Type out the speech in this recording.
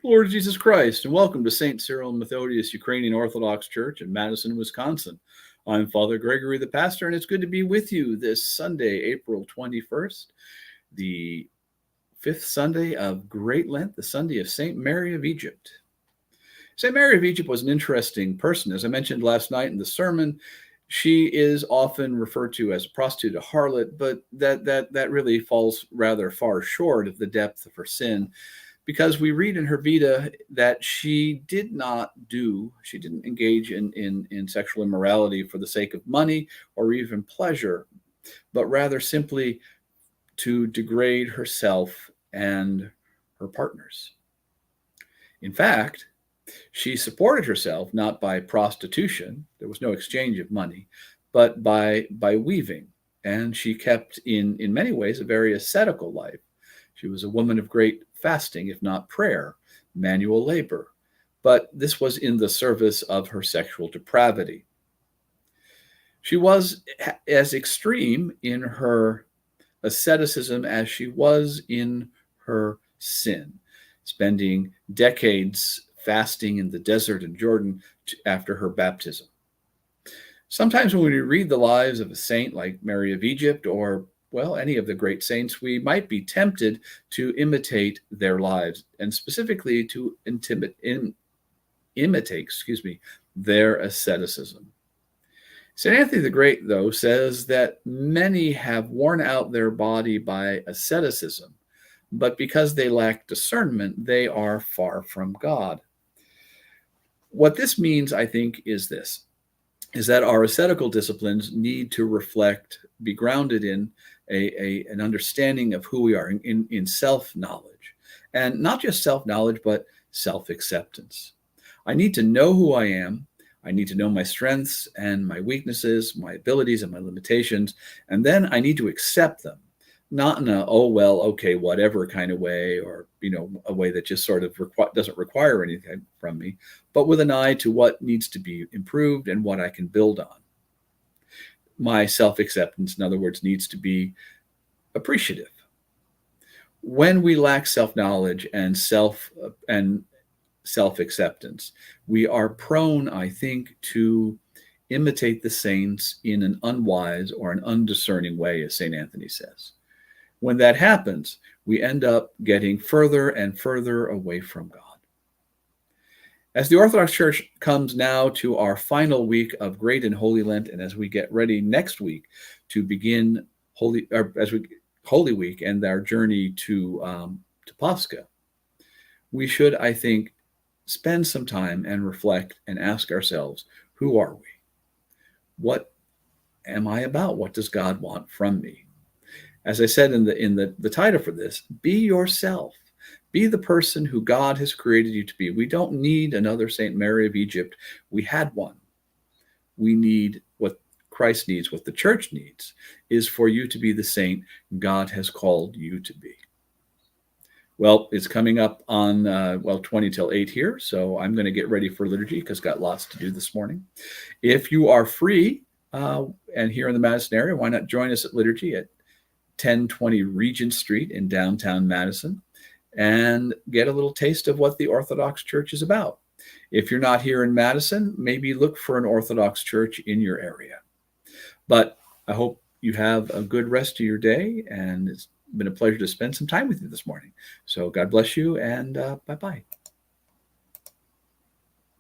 Lord Jesus Christ, and welcome to St. Cyril and Methodius Ukrainian Orthodox Church in Madison, Wisconsin. I'm Father Gregory, the pastor, and it's good to be with you this Sunday, April 21st, the fifth Sunday of Great Lent, the Sunday of St. Mary of Egypt. St. Mary of Egypt was an interesting person. As I mentioned last night in the sermon, she is often referred to as a prostitute, a harlot, but that really falls rather far short of the depth of her sin, because we read in her Vita that she didn't engage in sexual immorality for the sake of money or even pleasure, but rather simply to degrade herself and her partners. In fact, she supported herself not by prostitution, there was no exchange of money, but by weaving. And she kept, in many ways, a very ascetical life. She was a woman of great fasting, if not prayer, manual labor. But this was in the service of her sexual depravity. She was as extreme in her asceticism as she was in her sin, spending decades fasting in the desert in Jordan after her baptism. Sometimes when we read the lives of a saint like Mary of Egypt or any of the great saints, we might be tempted to imitate their lives, and specifically to imitate their asceticism. St. Antony the Great, though, says that many have worn out their body by asceticism, but because they lack discernment, they are far from God. What this means, I think, is that our ascetical disciplines need to be grounded in an understanding of who we are, in self-knowledge. And not just self-knowledge, but self-acceptance. I need to know who I am. I need to know my strengths and my weaknesses, my abilities and my limitations, and then I need to accept them, not in a, oh, well, okay, whatever kind of way, or, a way that just sort of doesn't require anything from me, but with an eye to what needs to be improved and what I can build on. My self-acceptance, in other words, needs to be appreciative. When we lack self-knowledge and self-acceptance, we are prone, I think, to imitate the saints in an unwise or an undiscerning way, as St. Anthony says. When that happens, we end up getting further and further away from God. As the Orthodox Church comes now to our final week of Great and Holy Lent, and as we get ready next week to begin Holy Week and our journey to Pascha, we should, I think, spend some time and reflect and ask ourselves, who are we? What am I about? What does God want from me? As I said in the title for this, be yourself. Be the person who God has created you to be. We don't need another St. Mary of Egypt. We had one. We need what Christ needs, what the church needs, is for you to be the saint God has called you to be. Well, it's coming up on, 20 till 8 here, so I'm going to get ready for liturgy because I've got lots to do this morning. If you are free and here in the Madison area, why not join us at liturgy at 1020 Regent Street in downtown Madison and get a little taste of what the Orthodox Church is about. If you're not here in Madison, maybe look for an Orthodox church in your area. But I hope you have a good rest of your day, and it's been a pleasure to spend some time with you this morning. So God bless you, and bye-bye.